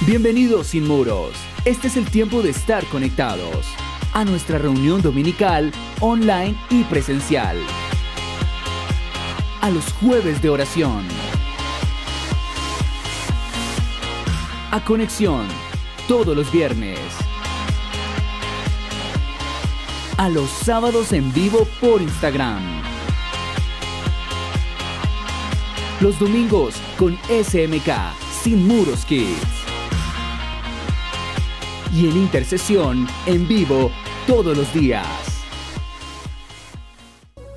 Bienvenidos Sin Muros. Este es el tiempo de estar conectados a nuestra reunión dominical, online y presencial. A los jueves de oración. A conexión, todos los viernes. A los sábados en vivo por Instagram. Los domingos con SMK, Sin Muros Kids. Y en intercesión, en vivo, todos los días.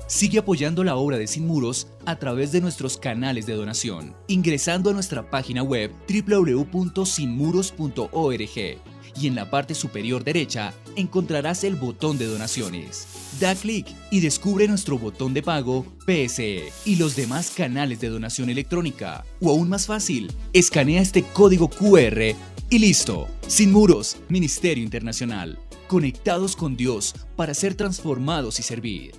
Sigue apoyando la obra de Sin Muros a través de nuestros canales de donación, ingresando a nuestra página web www.sinmuros.org y en la parte superior derecha encontrarás el botón de donaciones. Da clic y descubre nuestro botón de pago PSE y los demás canales de donación electrónica. O aún más fácil, escanea este código QR y listo. Sin Muros, Ministerio Internacional. Conectados con Dios para ser transformados y servir.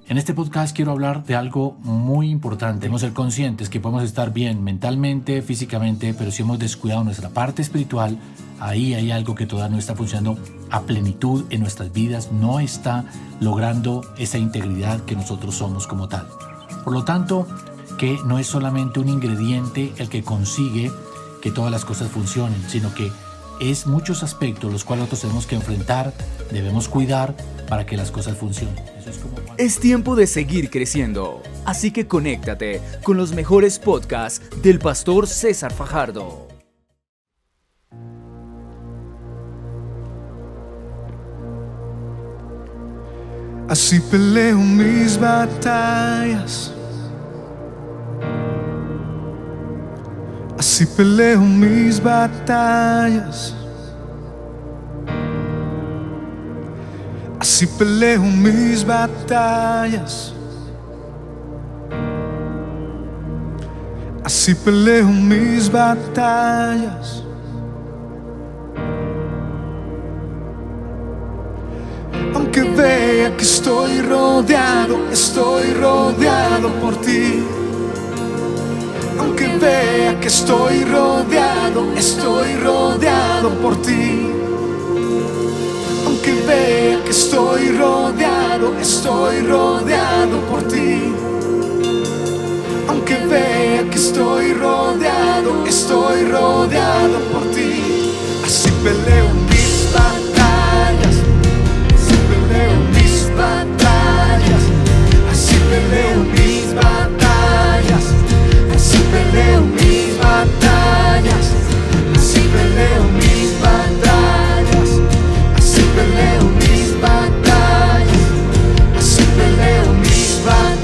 En este podcast quiero hablar de algo muy importante. Debemos ser conscientes que podemos estar bien mentalmente, físicamente, pero si hemos descuidado nuestra parte espiritual, ahí hay algo que todavía no está funcionando a plenitud en nuestras vidas, no está logrando esa integridad que nosotros somos como tal. Por lo tanto, que no es solamente un ingrediente el que consigue que todas las cosas funcionen, sino que es muchos aspectos los cuales nosotros tenemos que enfrentar, debemos cuidar para que las cosas funcionen. Es tiempo de seguir creciendo, así que conéctate con los mejores podcasts del pastor César Fajardo. Así peleo mis batallas. Así peleo mis batallas. Así peleo mis batallas. Así peleo mis batallas. Aunque vea que estoy rodeado por ti. Aunque vea que estoy rodeado por ti. Aunque vea que estoy rodeado por ti. Aunque vea que estoy rodeado por ti. Así peleo mis batallas. Así peleo mis batallas. Así peleo mis batallas. Así peleo mis batallas. Así peleo mis batallas. Así peleo mis batallas. Así peleo mis batallas.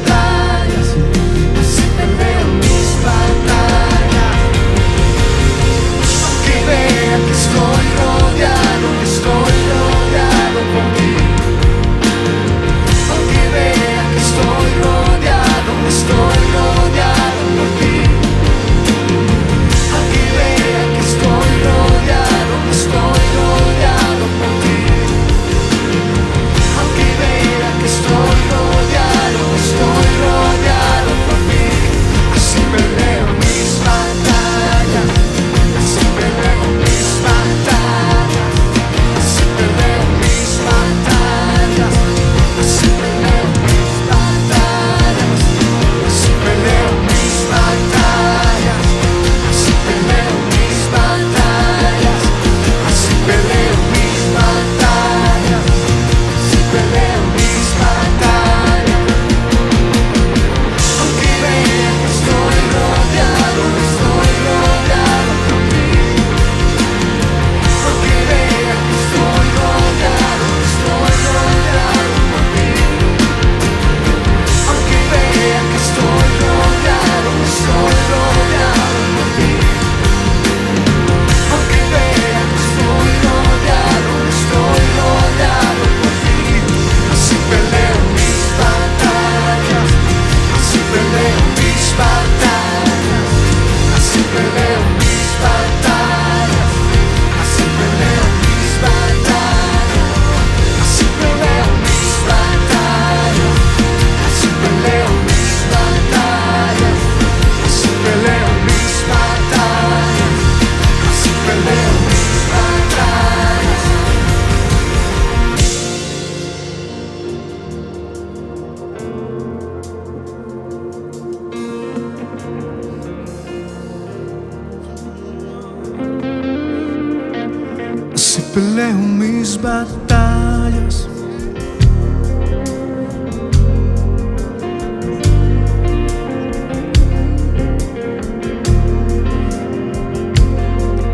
peleo mis batallas.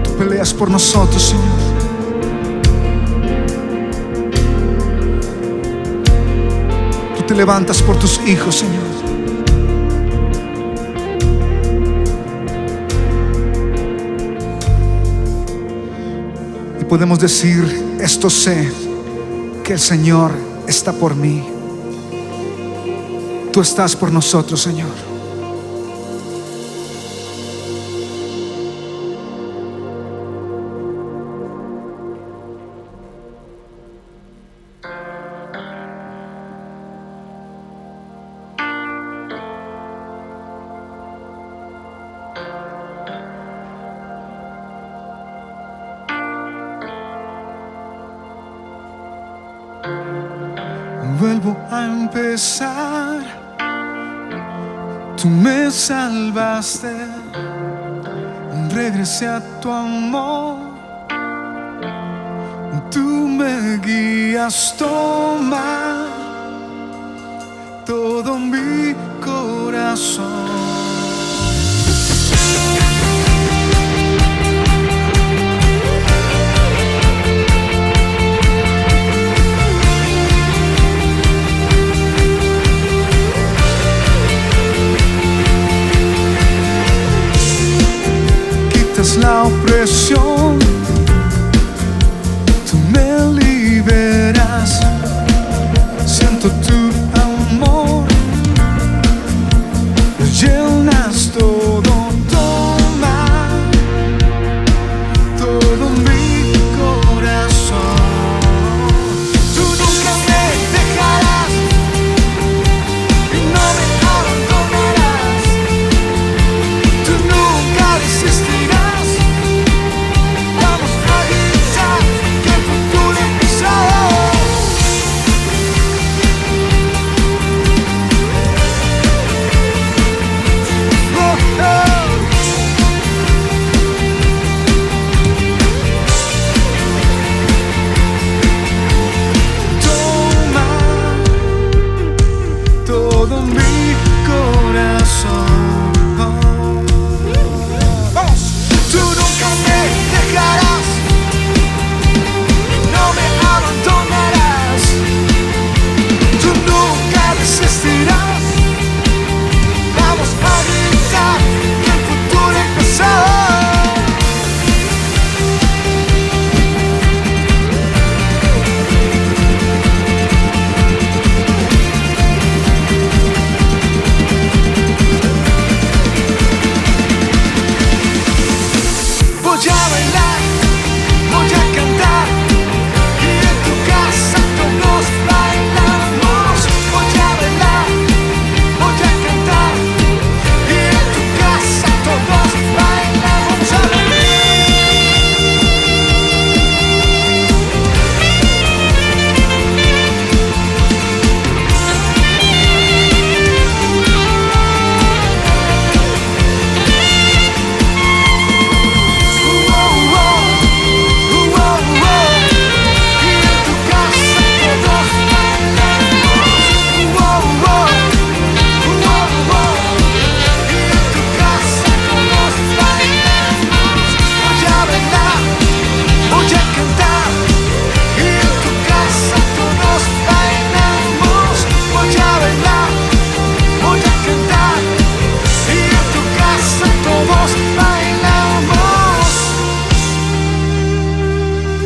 Tú peleas por nosotros, Señor. Tú te levantas por tus hijos, Señor. Podemos decir, esto sé, que el Señor está por mí. Tú estás por nosotros, Señor. Vuelvo a empezar. Tú me salvaste. Regresé a tu amor. Tú me guías, toma todo mi corazón. La opresión, tú me liberas. Siento tu amor, lo llenas todo, toma todo mi corazón. Tú nunca me dejarás y no me abandonarás. Tú nunca desistirás.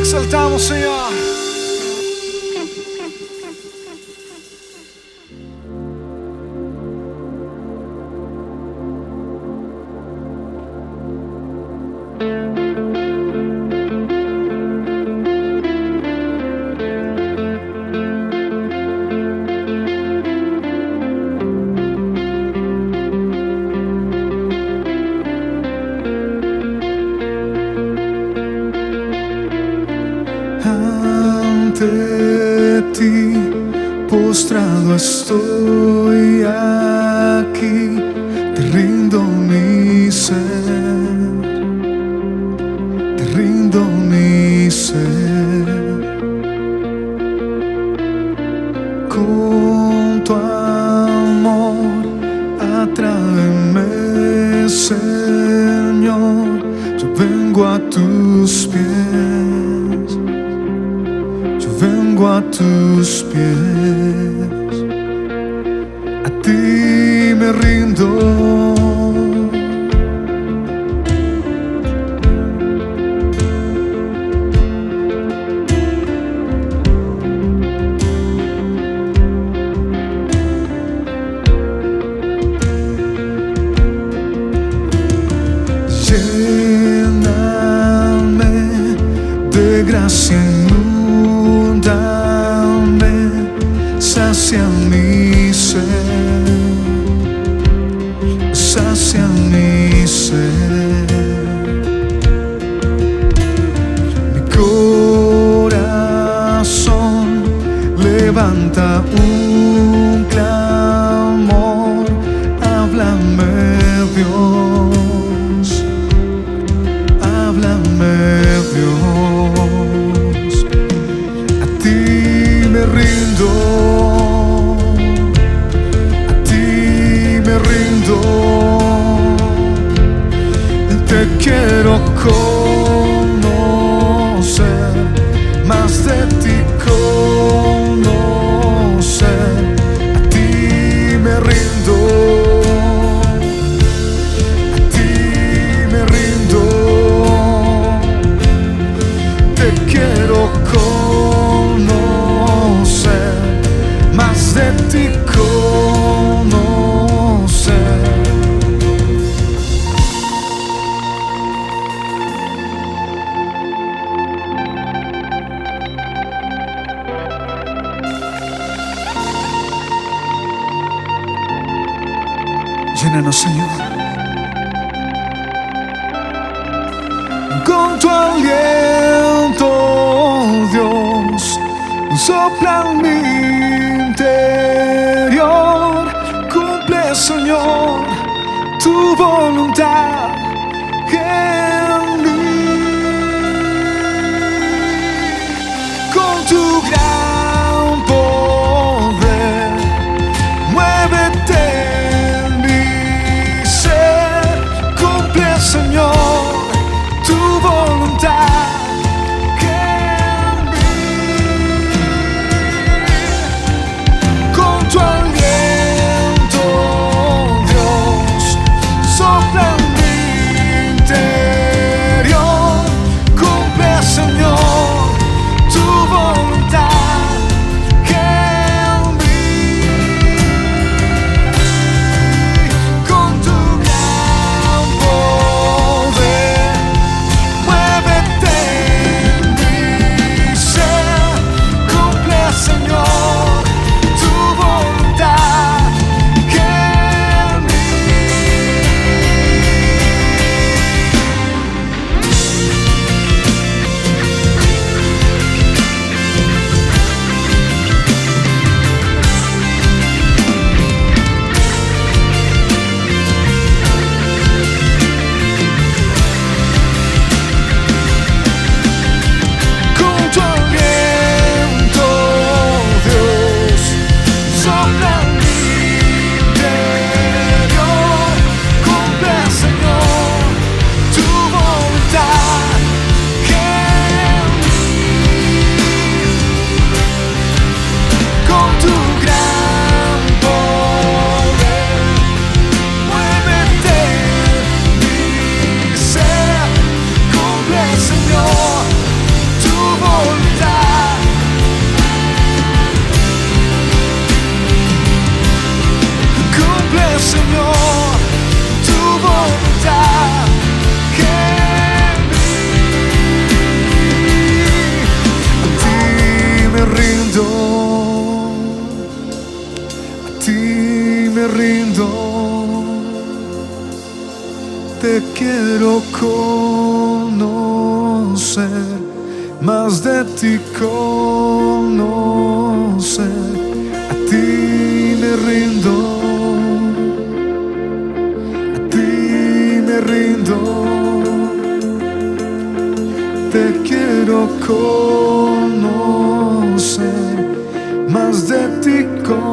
Exaltamos, Señor. Ante ti, postrado estoy aquí, te rindo mi ser, te rindo mi ser. vengo a tus pies, yo vengo a tus pies, a ti me rindo. Lléname de gracia, inúndame, sacia mi sed, sacia mi sed. Mi corazón levanta un clamor, háblame, Dios. Háblame, Dios, a ti me rindo, a ti me rindo, te quiero conocer, más de ti conocer, a ti me rindo. Quiero conocer, más de ti conocer. Llénanos, Señor, con tu aliento, Dios, sopla en mi interior. Cumple, Señor, tu voluntad en mí. Con tu gran poder, muévete en mi ser. Cumple, Señor, tu voluntad en mí. Con tu aliento, Dios, sopla en mi interior. Cumple, Señor, tu voluntad en mí. Con tu gran poder, muévete en mi ser. Cumple, Señor, tu voluntad en mí. Con tu aliento, Dios, sopla en mi interior. Cumple, Señor, tu voluntad en mí. Con tu gran poder, muévete en mi ser. Cumple, Señor, tu voluntad. Cumple, Señor, tu voluntad en mí. A ti me rindo, a ti me rindo, te quiero conocer, más de ti conocer, a ti me rindo, a ti me rindo, te quiero conocer, más de ti conocer.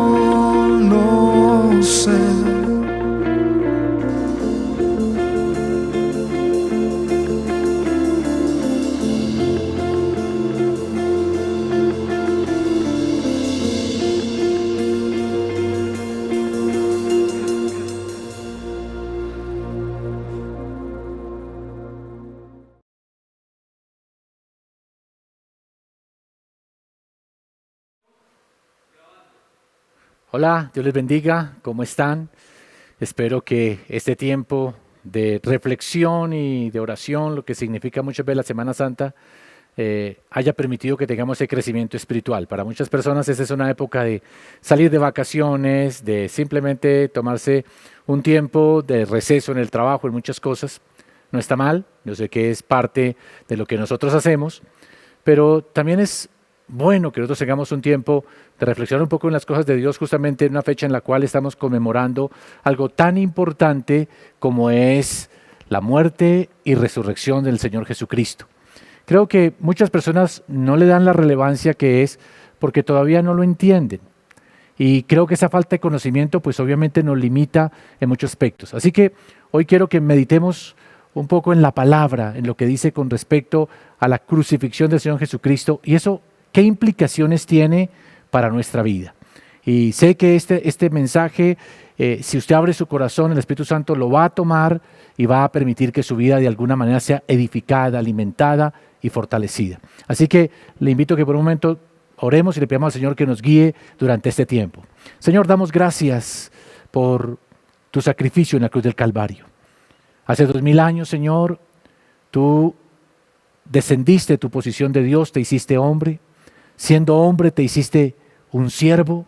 Hola, Dios les bendiga, ¿cómo están? Espero que este tiempo de reflexión y de oración, lo que significa muchas veces la Semana Santa, haya permitido que tengamos ese crecimiento espiritual. Para muchas personas esa es una época de salir de vacaciones, de simplemente tomarse un tiempo de receso en el trabajo, en muchas cosas. No está mal, yo sé que es parte de lo que nosotros hacemos, pero también es bueno que nosotros tengamos un tiempo de reflexionar un poco en las cosas de Dios, justamente en una fecha en la cual estamos conmemorando algo tan importante como es la muerte y resurrección del Señor Jesucristo. Creo que muchas personas no le dan la relevancia que es porque todavía no lo entienden. Y creo que esa falta de conocimiento pues obviamente nos limita en muchos aspectos. Así que hoy quiero que meditemos un poco en la palabra, en lo que dice con respecto a la crucifixión del Señor Jesucristo y eso, ¿qué implicaciones tiene para nuestra vida? Y sé que este mensaje, si usted abre su corazón, el Espíritu Santo lo va a tomar y va a permitir que su vida de alguna manera sea edificada, alimentada y fortalecida. Así que le invito a que por un momento oremos y le pidamos al Señor que nos guíe durante este tiempo. Señor, damos gracias por tu sacrificio en la cruz del Calvario. Hace 2000 años, Señor, tú descendiste de tu posición de Dios, te hiciste hombre. Siendo hombre te hiciste un siervo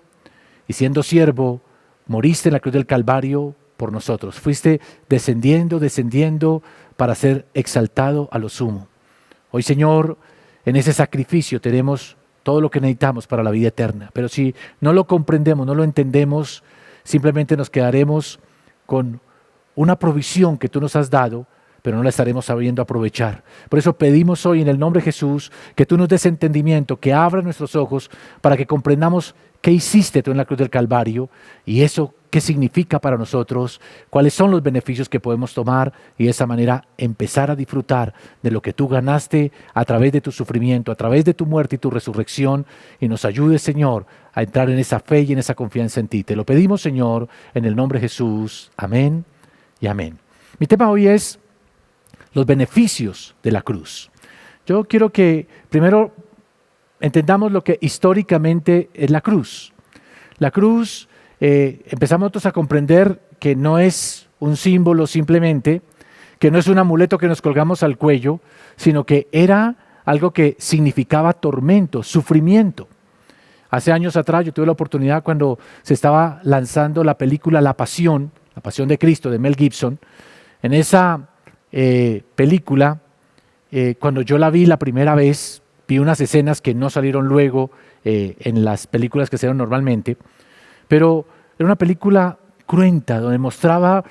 y siendo siervo moriste en la cruz del Calvario por nosotros. Fuiste descendiendo para ser exaltado a lo sumo. Hoy, Señor, en ese sacrificio tenemos todo lo que necesitamos para la vida eterna. Pero si no lo comprendemos, no lo entendemos, simplemente nos quedaremos con una provisión que tú nos has dado, pero no la estaremos sabiendo aprovechar. Por eso pedimos hoy en el nombre de Jesús que tú nos des entendimiento, que abra nuestros ojos para que comprendamos qué hiciste tú en la cruz del Calvario y eso qué significa para nosotros, cuáles son los beneficios que podemos tomar y de esa manera empezar a disfrutar de lo que tú ganaste a través de tu sufrimiento, a través de tu muerte y tu resurrección y nos ayude, Señor, a entrar en esa fe y en esa confianza en ti. Te lo pedimos, Señor, en el nombre de Jesús. Amén y amén. Mi tema hoy es los beneficios de la cruz. Yo quiero que primero entendamos lo que históricamente es la cruz. La cruz, empezamos nosotros a comprender que no es un símbolo simplemente, que no es un amuleto que nos colgamos al cuello, sino que era algo que significaba tormento, sufrimiento. Hace años atrás yo tuve la oportunidad cuando se estaba lanzando la película La Pasión de Cristo de Mel Gibson. En esa película, cuando yo la vi la primera vez, vi unas escenas que no salieron luego en las películas que se ven normalmente, pero era una película cruenta donde mostraba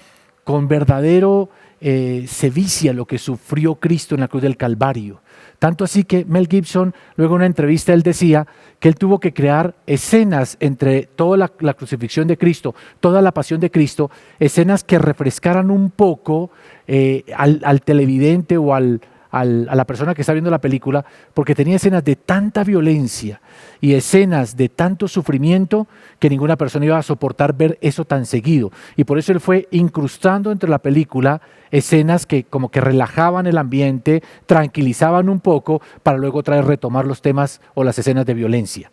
con verdadero sevicia lo que sufrió Cristo en la cruz del Calvario. Tanto así que Mel Gibson, luego en una entrevista, él decía que él tuvo que crear escenas entre toda la crucifixión de Cristo, toda la pasión de Cristo, escenas que refrescaran un poco al televidente o a la persona que está viendo la película, porque tenía escenas de tanta violencia y escenas de tanto sufrimiento que ninguna persona iba a soportar ver eso tan seguido. Y por eso él fue incrustando entre la película escenas que como que relajaban el ambiente, tranquilizaban un poco, para luego retomar los temas o las escenas de violencia.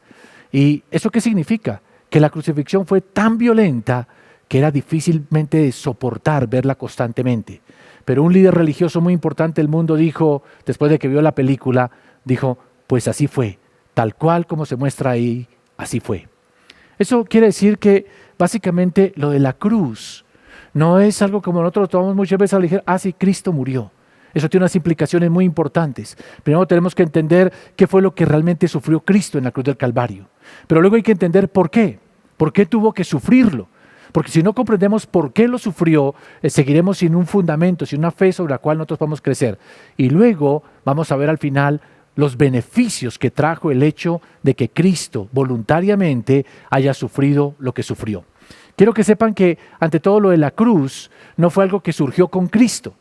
¿Y eso qué significa? Que la crucifixión fue tan violenta que era difícilmente de soportar verla constantemente. Pero un líder religioso muy importante del mundo dijo, después de que vio la película, dijo, pues así fue, tal cual como se muestra ahí, así fue. Eso quiere decir que básicamente lo de la cruz no es algo como nosotros lo tomamos muchas veces a la ligera, sí, Cristo murió. Eso tiene unas implicaciones muy importantes. Primero tenemos que entender qué fue lo que realmente sufrió Cristo en la cruz del Calvario. Pero luego hay que entender por qué tuvo que sufrirlo. Porque si no comprendemos por qué lo sufrió, seguiremos sin un fundamento, sin una fe sobre la cual nosotros vamos a crecer. Y luego vamos a ver al final los beneficios que trajo el hecho de que Cristo voluntariamente haya sufrido lo que sufrió. Quiero que sepan que ante todo lo de la cruz no fue algo que surgió con Cristo.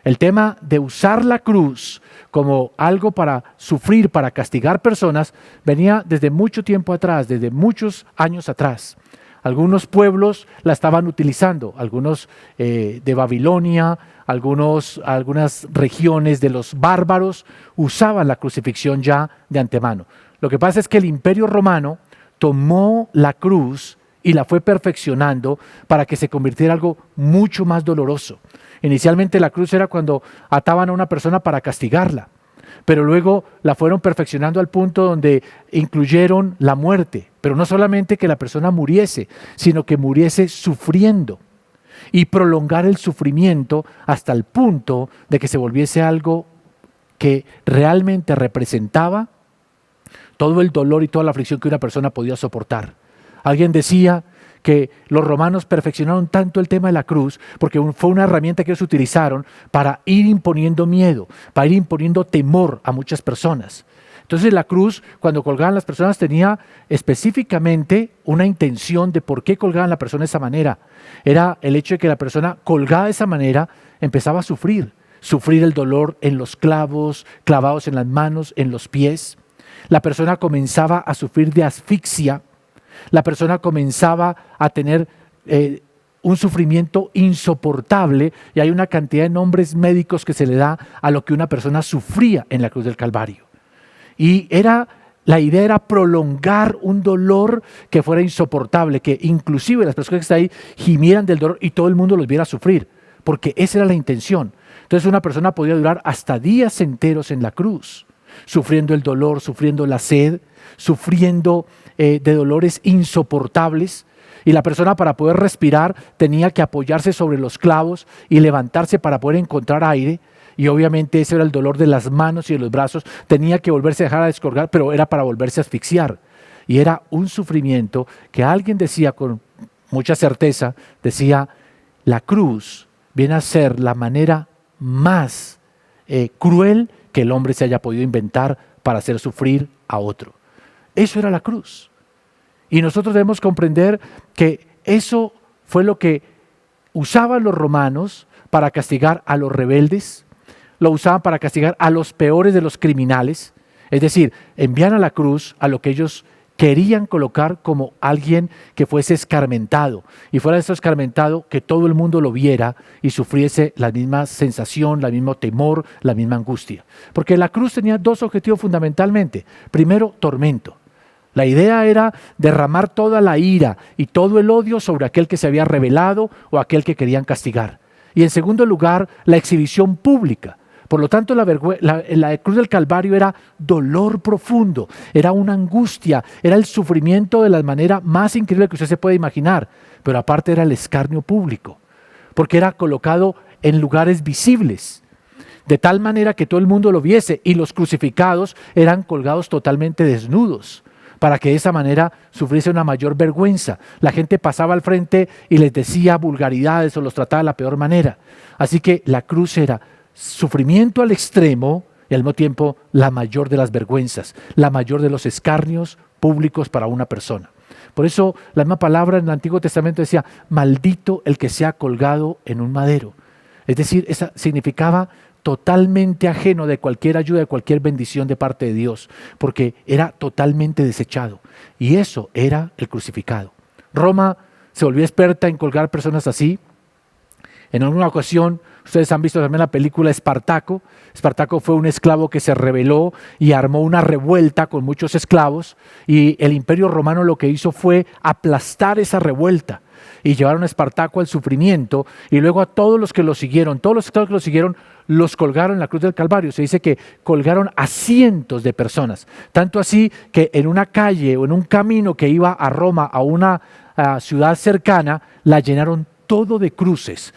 El tema de usar la cruz como algo para sufrir, para castigar personas, venía desde mucho tiempo atrás, desde muchos años atrás. Algunos pueblos la estaban utilizando, algunos de Babilonia, algunas regiones de los bárbaros usaban la crucifixión ya de antemano. Lo que pasa es que el Imperio Romano tomó la cruz y la fue perfeccionando para que se convirtiera en algo mucho más doloroso. Inicialmente la cruz era cuando ataban a una persona para castigarla, pero luego la fueron perfeccionando al punto donde incluyeron la muerte, pero no solamente que la persona muriese, sino que muriese sufriendo y prolongar el sufrimiento hasta el punto de que se volviese algo que realmente representaba todo el dolor y toda la aflicción que una persona podía soportar. Alguien decía que los romanos perfeccionaron tanto el tema de la cruz porque fue una herramienta que ellos utilizaron para ir imponiendo miedo, para ir imponiendo temor a muchas personas. Entonces la cruz, cuando colgaban las personas, tenía específicamente una intención de por qué colgaban a la persona de esa manera. Era el hecho de que la persona colgada de esa manera empezaba a sufrir el dolor en los clavos, clavados en las manos, en los pies. La persona comenzaba a sufrir de asfixia. La persona comenzaba a tener un sufrimiento insoportable, y hay una cantidad de nombres médicos que se le da a lo que una persona sufría en la cruz del Calvario. Y la idea era prolongar un dolor que fuera insoportable, que inclusive las personas que están ahí gimieran del dolor y todo el mundo los viera sufrir, porque esa era la intención. Entonces una persona podía durar hasta días enteros en la cruz, sufriendo el dolor, sufriendo la sed, sufriendo de dolores insoportables, y la persona, para poder respirar, tenía que apoyarse sobre los clavos y levantarse para poder encontrar aire, y obviamente ese era el dolor de las manos y de los brazos. Tenía que volverse a dejar a descolgar, pero era para volverse a asfixiar, y era un sufrimiento que alguien decía con mucha certeza, decía: la cruz viene a ser la manera más cruel que el hombre se haya podido inventar para hacer sufrir a otro. Eso era la cruz. Y nosotros debemos comprender que eso fue lo que usaban los romanos para castigar a los rebeldes, lo usaban para castigar a los peores de los criminales. Es decir, envían a la cruz a lo que ellos querían colocar como alguien que fuese escarmentado, y fuera de eso escarmentado, que todo el mundo lo viera y sufriese la misma sensación, el mismo temor, la misma angustia. Porque la cruz tenía dos objetivos fundamentalmente. Primero, tormento. La idea era derramar toda la ira y todo el odio sobre aquel que se había rebelado o aquel que querían castigar. Y en segundo lugar, la exhibición pública. Por lo tanto, la cruz del Calvario era dolor profundo, era una angustia, era el sufrimiento de la manera más increíble que usted se puede imaginar, pero aparte era el escarnio público, porque era colocado en lugares visibles, de tal manera que todo el mundo lo viese, y los crucificados eran colgados totalmente desnudos, para que de esa manera sufriese una mayor vergüenza. La gente pasaba al frente y les decía vulgaridades o los trataba de la peor manera. Así que la cruz era sufrimiento al extremo y al mismo tiempo la mayor de las vergüenzas, la mayor de los escarnios públicos para una persona. Por eso la misma palabra en el Antiguo Testamento decía: maldito el que sea colgado en un madero. Es decir, esa significaba totalmente ajeno de cualquier ayuda, de cualquier bendición de parte de Dios, porque era totalmente desechado. Y eso era el crucificado. Roma se volvió experta en colgar personas así. En alguna ocasión, ustedes han visto también la película Espartaco. Espartaco fue un esclavo que se rebeló y armó una revuelta con muchos esclavos, y el Imperio Romano lo que hizo fue aplastar esa revuelta y llevaron a Espartaco al sufrimiento, y luego a todos los que lo siguieron, todos los esclavos que lo siguieron, los colgaron en la cruz del Calvario. Se dice que colgaron a cientos de personas, tanto así que en una calle o en un camino que iba a Roma, a una ciudad cercana, la llenaron todo de cruces,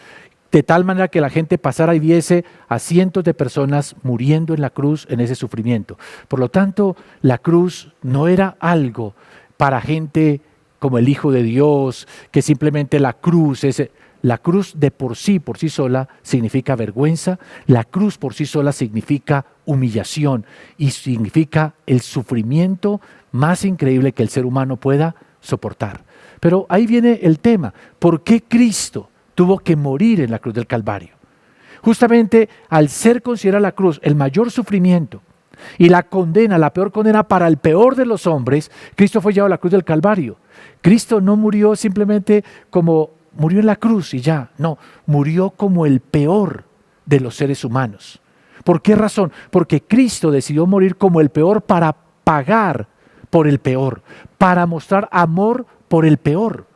de tal manera que la gente pasara y viese a cientos de personas muriendo en la cruz en ese sufrimiento. Por lo tanto, la cruz no era algo para gente como el Hijo de Dios, que simplemente la cruz de por sí sola significa vergüenza. La cruz por sí sola significa humillación y significa el sufrimiento más increíble que el ser humano pueda soportar. Pero ahí viene el tema: ¿por qué Cristo tuvo que morir en la cruz del Calvario? Justamente al ser considerada la cruz el mayor sufrimiento y la condena, la peor condena para el peor de los hombres, Cristo fue llevado a la cruz del Calvario. Cristo no murió simplemente como murió en la cruz y ya, no, murió como el peor de los seres humanos. ¿Por qué razón? Porque Cristo decidió morir como el peor para pagar por el peor, para mostrar amor por el peor.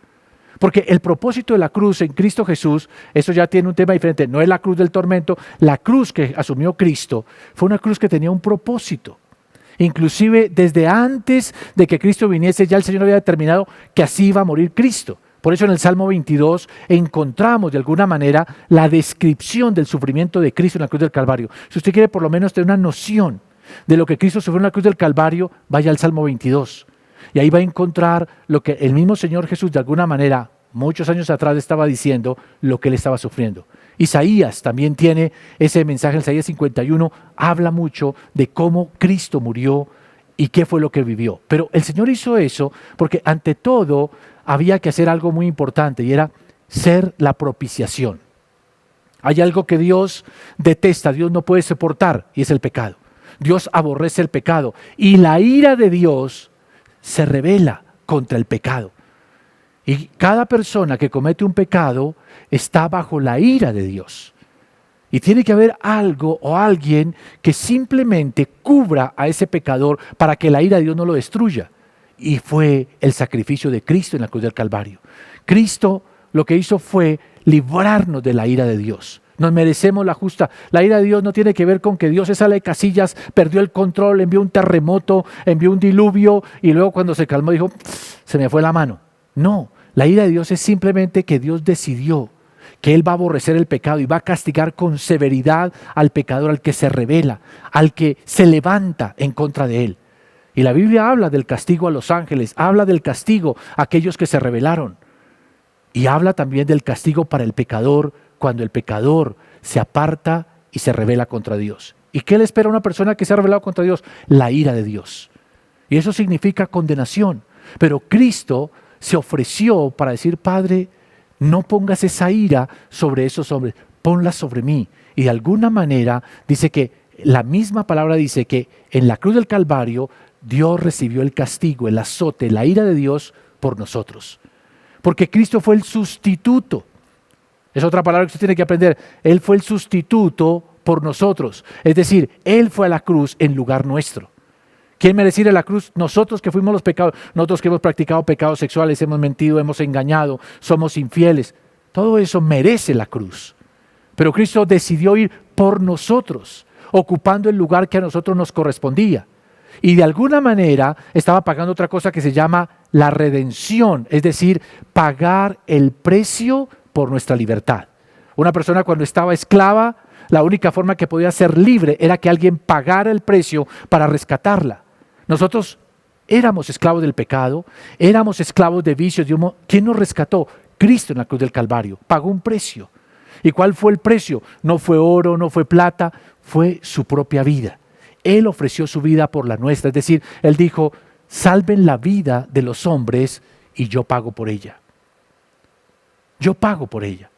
Porque el propósito de la cruz en Cristo Jesús, eso ya tiene un tema diferente, no es la cruz del tormento, la cruz que asumió Cristo fue una cruz que tenía un propósito. Inclusive desde antes de que Cristo viniese, ya el Señor había determinado que así iba a morir Cristo. Por eso en el Salmo 22 encontramos de alguna manera la descripción del sufrimiento de Cristo en la cruz del Calvario. Si usted quiere por lo menos tener una noción de lo que Cristo sufrió en la cruz del Calvario, vaya al Salmo 22. Y ahí va a encontrar lo que el mismo Señor Jesús de alguna manera, muchos años atrás estaba diciendo, lo que él estaba sufriendo. Isaías también tiene ese mensaje, en Isaías 51, habla mucho de cómo Cristo murió y qué fue lo que vivió. Pero el Señor hizo eso porque ante todo había que hacer algo muy importante y era ser la propiciación. Hay algo que Dios detesta, Dios no puede soportar y es el pecado. Dios aborrece el pecado y la ira de Dios se revela contra el pecado. Y cada persona que comete un pecado está bajo la ira de Dios. Y tiene que haber algo o alguien que simplemente cubra a ese pecador para que la ira de Dios no lo destruya. Y fue el sacrificio de Cristo en la cruz del Calvario. Cristo lo que hizo fue librarnos de la ira de Dios. Nos merecemos la justa. La ira de Dios no tiene que ver con que Dios se sale de casillas, perdió el control, envió un terremoto, envió un diluvio y luego cuando se calmó dijo, se me fue la mano. No, la ira de Dios es simplemente que Dios decidió que Él va a aborrecer el pecado y va a castigar con severidad al pecador, al que se rebela, al que se levanta en contra de Él. Y la Biblia habla del castigo a los ángeles, habla del castigo a aquellos que se rebelaron. Y habla también del castigo para el pecador cuando el pecador se aparta y se rebela contra Dios. ¿Y qué le espera a una persona que se ha rebelado contra Dios? La ira de Dios. Y eso significa condenación. Pero Cristo se ofreció para decir, Padre, no pongas esa ira sobre esos hombres, ponla sobre mí. Y de alguna manera dice que la misma palabra dice que en la cruz del Calvario Dios recibió el castigo, el azote, la ira de Dios por nosotros. Porque Cristo fue el sustituto. Es otra palabra que usted tiene que aprender. Él fue el sustituto por nosotros. Es decir, Él fue a la cruz en lugar nuestro. ¿Quién merece ir a la cruz? Nosotros que fuimos los pecados, nosotros que hemos practicado pecados sexuales, hemos mentido, hemos engañado, somos infieles. Todo eso merece la cruz. Pero Cristo decidió ir por nosotros, ocupando el lugar que a nosotros nos correspondía. Y de alguna manera estaba pagando otra cosa que se llama la redención, es decir, pagar el precio por nuestra libertad. Una persona cuando estaba esclava, la única forma que podía ser libre era que alguien pagara el precio para rescatarla. Nosotros éramos esclavos del pecado, éramos esclavos de vicios. ¿Quién nos rescató? Cristo en la cruz del Calvario. Pagó un precio. ¿Y cuál fue el precio? No fue oro, no fue plata, fue su propia vida. Él ofreció su vida por la nuestra. Es decir, Él dijo, salven la vida de los hombres y yo pago por ella. Yo pago por ella.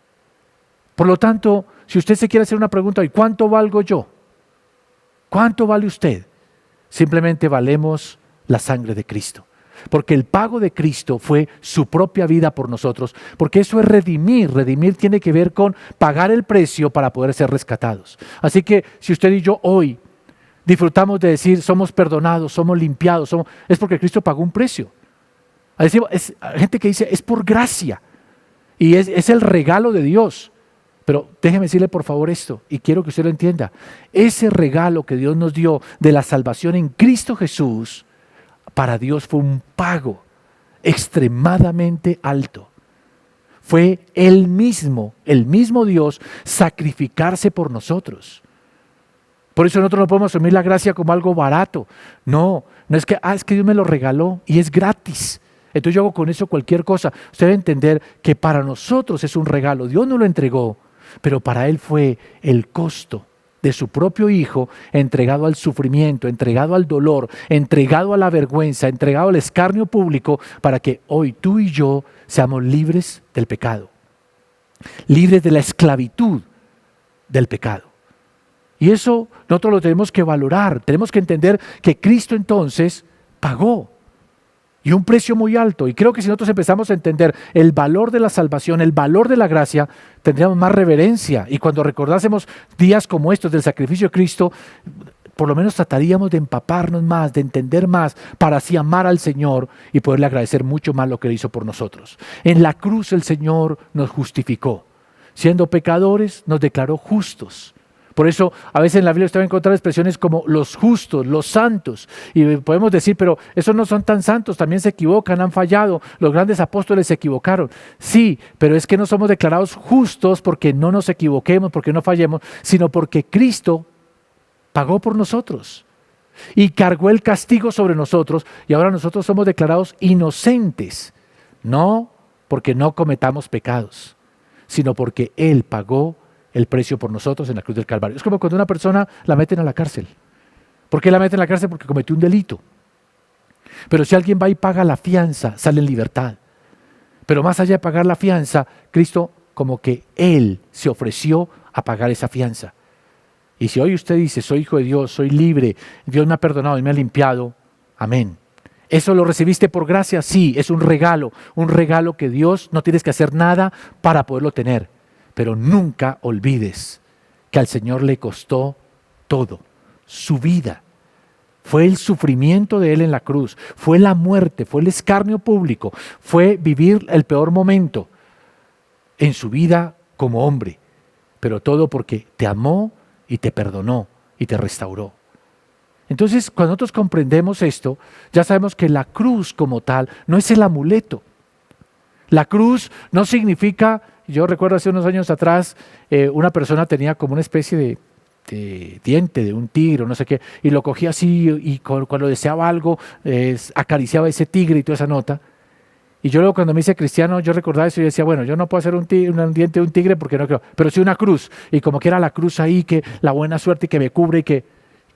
Por lo tanto, si usted se quiere hacer una pregunta, ¿y cuánto valgo yo? ¿Cuánto vale usted? Simplemente valemos la sangre de Cristo. Porque el pago de Cristo fue su propia vida por nosotros. Porque eso es redimir. Redimir tiene que ver con pagar el precio para poder ser rescatados. Así que si usted y yo hoy disfrutamos de decir somos perdonados, somos limpiados, es porque Cristo pagó un precio. Hay gente que dice es por gracia. Y es el regalo de Dios. Pero déjeme decirle por favor esto, y quiero que usted lo entienda. Ese regalo que Dios nos dio de la salvación en Cristo Jesús, para Dios fue un pago extremadamente alto. Fue Él mismo, el mismo Dios, sacrificarse por nosotros. Por eso nosotros no podemos asumir la gracia como algo barato. No es que Dios me lo regaló y es gratis. Entonces yo hago con eso cualquier cosa. Usted debe entender que para nosotros es un regalo. Dios nos lo entregó. Pero para Él fue el costo de su propio Hijo entregado al sufrimiento, entregado al dolor, entregado a la vergüenza, entregado al escarnio público para que hoy tú y yo seamos libres del pecado, libres de la esclavitud del pecado. Y eso nosotros lo tenemos que valorar, tenemos que entender que Cristo entonces pagó. Y un precio muy alto. Y creo que si nosotros empezamos a entender el valor de la salvación, el valor de la gracia, tendríamos más reverencia. Y cuando recordásemos días como estos del sacrificio de Cristo, por lo menos trataríamos de empaparnos más, de entender más, para así amar al Señor y poderle agradecer mucho más lo que Él hizo por nosotros. En la cruz el Señor nos justificó. Siendo pecadores, nos declaró justos. Por eso, a veces en la Biblia usted va a encontrar expresiones como los justos, los santos. Y podemos decir, pero esos no son tan santos, también se equivocan, han fallado. Los grandes apóstoles se equivocaron. Sí, pero es que no somos declarados justos porque no nos equivoquemos, porque no fallemos, sino porque Cristo pagó por nosotros y cargó el castigo sobre nosotros, y ahora nosotros somos declarados inocentes, no porque no cometamos pecados, sino porque Él pagó el precio por nosotros en la cruz del Calvario. Es como cuando una persona la meten a la cárcel. ¿Por qué la meten a la cárcel? Porque cometió un delito. Pero si alguien va y paga la fianza, sale en libertad. Pero más allá de pagar la fianza, Cristo como que Él se ofreció a pagar esa fianza. Y si hoy usted dice, soy hijo de Dios, soy libre, Dios me ha perdonado y me ha limpiado, amén. ¿Eso lo recibiste por gracia? Sí, es un regalo que Dios, no tienes que hacer nada para poderlo tener. Pero nunca olvides que al Señor le costó todo, su vida. Fue el sufrimiento de Él en la cruz, fue la muerte, fue el escarnio público, fue vivir el peor momento en su vida como hombre. Pero todo porque te amó y te perdonó y te restauró. Entonces, cuando nosotros comprendemos esto, ya sabemos que la cruz como tal no es el amuleto. La cruz no significa, yo recuerdo hace unos años atrás, una persona tenía como una especie de diente de un tigre, no sé qué, y lo cogía así y cuando deseaba algo, acariciaba ese tigre y toda esa nota. Y yo luego cuando me hice cristiano, yo recordaba eso y decía, bueno, yo no puedo hacer un diente de un tigre porque no creo, pero sí una cruz. Y como que era la cruz ahí, que la buena suerte y que me cubre y que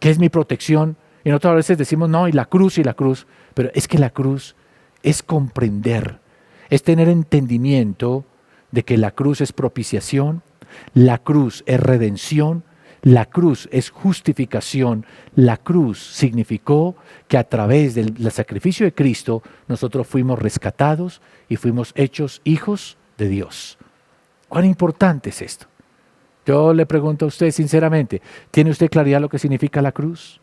es mi protección. Y nosotros a veces decimos, no, y la cruz, pero es que la cruz es comprender, es tener entendimiento de que la cruz es propiciación, la cruz es redención, la cruz es justificación, la cruz significó que a través del sacrificio de Cristo nosotros fuimos rescatados y fuimos hechos hijos de Dios. ¿Cuán importante es esto? Yo le pregunto a usted sinceramente, ¿tiene usted claridad lo que significa la cruz?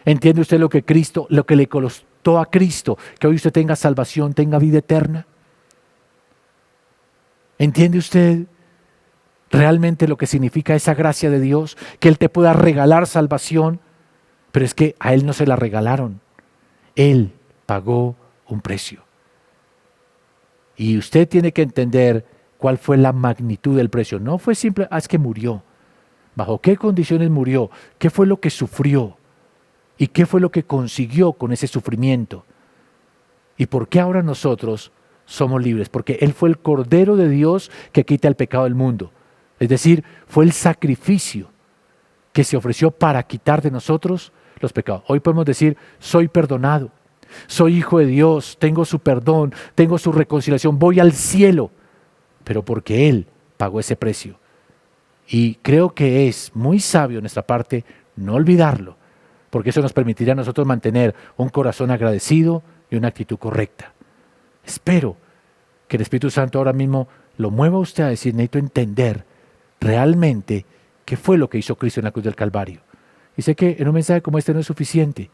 ¿Entiende usted lo que le costó a Cristo, que hoy usted tenga salvación, tenga vida eterna? ¿Entiende usted realmente lo que significa esa gracia de Dios, que Él te pueda regalar salvación? Pero es que a Él no se la regalaron. Él pagó un precio. Y usted tiene que entender cuál fue la magnitud del precio. No fue simple, es que murió. ¿Bajo qué condiciones murió? ¿Qué fue lo que sufrió? ¿Y qué fue lo que consiguió con ese sufrimiento? ¿Y por qué ahora nosotros somos libres? Porque Él fue el Cordero de Dios que quita el pecado del mundo. Es decir, fue el sacrificio que se ofreció para quitar de nosotros los pecados. Hoy podemos decir, soy perdonado, soy hijo de Dios, tengo su perdón, tengo su reconciliación, voy al cielo, pero porque Él pagó ese precio. Y creo que es muy sabio de nuestra parte no olvidarlo, porque eso nos permitirá a nosotros mantener un corazón agradecido y una actitud correcta. Espero que el Espíritu Santo ahora mismo lo mueva a usted a decir, necesito entender realmente qué fue lo que hizo Cristo en la cruz del Calvario. Y sé que en un mensaje como este no es suficiente,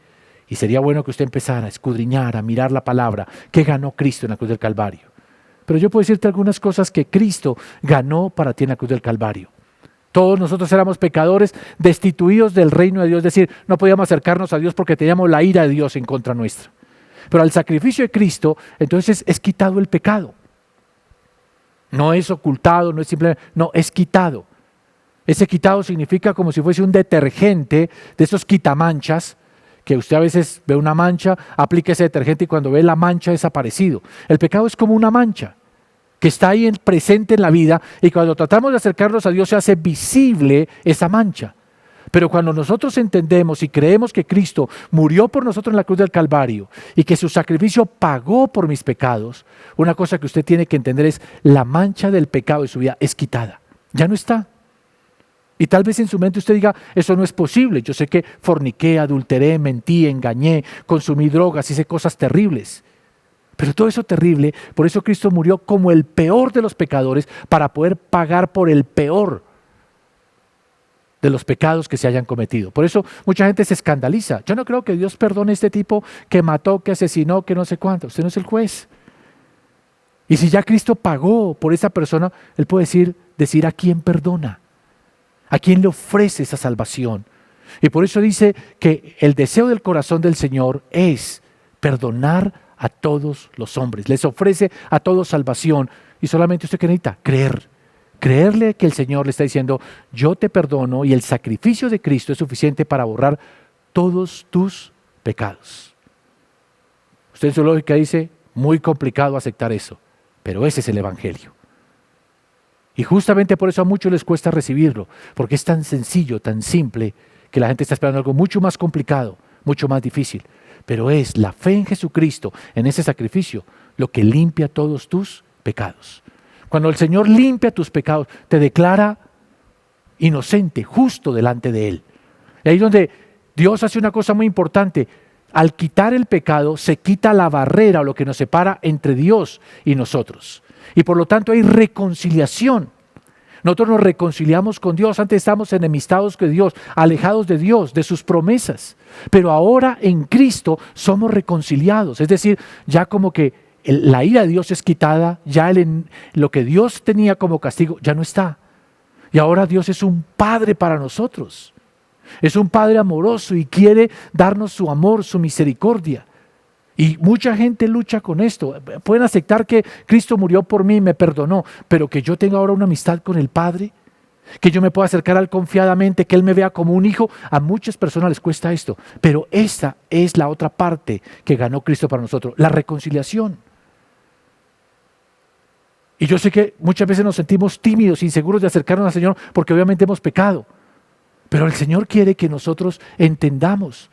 y sería bueno que usted empezara a escudriñar, a mirar la palabra, qué ganó Cristo en la cruz del Calvario. Pero yo puedo decirte algunas cosas que Cristo ganó para ti en la cruz del Calvario. Todos nosotros éramos pecadores, destituidos del reino de Dios, es decir, no podíamos acercarnos a Dios porque teníamos la ira de Dios en contra nuestra. Pero al sacrificio de Cristo, entonces es quitado el pecado. No es ocultado, no es simplemente, no, es quitado. Ese quitado significa como si fuese un detergente de esos quitamanchas, que usted a veces ve una mancha, aplica ese detergente y cuando ve la mancha ha desaparecido. El pecado es como una mancha que está ahí presente en la vida y cuando tratamos de acercarnos a Dios se hace visible esa mancha. Pero cuando nosotros entendemos y creemos que Cristo murió por nosotros en la cruz del Calvario y que su sacrificio pagó por mis pecados, una cosa que usted tiene que entender es la mancha del pecado de su vida es quitada, ya no está. Y tal vez en su mente usted diga, eso no es posible, yo sé que forniqué, adulteré, mentí, engañé, consumí drogas, hice cosas terribles. Pero todo eso terrible, por eso Cristo murió como el peor de los pecadores para poder pagar por el peor. de los pecados que se hayan cometido. Por eso mucha gente se escandaliza. Yo no creo que Dios perdone a este tipo que mató, que asesinó, que no sé cuánto. Usted no es el juez. Y si ya Cristo pagó por esa persona, Él puede decir a quién perdona, a quién le ofrece esa salvación. Y por eso dice que el deseo del corazón del Señor es perdonar a todos los hombres. Les ofrece a todos salvación. Y solamente usted, ¿qué necesita? Creerle que el Señor le está diciendo, yo te perdono y el sacrificio de Cristo es suficiente para borrar todos tus pecados. Usted en su lógica dice, muy complicado aceptar eso, pero ese es el Evangelio. Y justamente por eso a muchos les cuesta recibirlo, porque es tan sencillo, tan simple, que la gente está esperando algo mucho más complicado, mucho más difícil. Pero es la fe en Jesucristo, en ese sacrificio, lo que limpia todos tus pecados. Cuando el Señor limpia tus pecados, te declara inocente, justo delante de Él. Y ahí es donde Dios hace una cosa muy importante. Al quitar el pecado, se quita la barrera o lo que nos separa entre Dios y nosotros. Y por lo tanto hay reconciliación. Nosotros nos reconciliamos con Dios. Antes estábamos enemistados con Dios, alejados de Dios, de sus promesas. Pero ahora en Cristo somos reconciliados. Es decir, ya como que la ira de Dios es quitada, ya lo que Dios tenía como castigo ya no está. Y ahora Dios es un Padre para nosotros. Es un Padre amoroso y quiere darnos su amor, su misericordia. Y mucha gente lucha con esto. Pueden aceptar que Cristo murió por mí y me perdonó, pero que yo tenga ahora una amistad con el Padre, que yo me pueda acercar a Él confiadamente, que Él me vea como un hijo. A muchas personas les cuesta esto, pero esta es la otra parte que ganó Cristo para nosotros, la reconciliación. Y yo sé que muchas veces nos sentimos tímidos, inseguros de acercarnos al Señor porque obviamente hemos pecado. Pero el Señor quiere que nosotros entendamos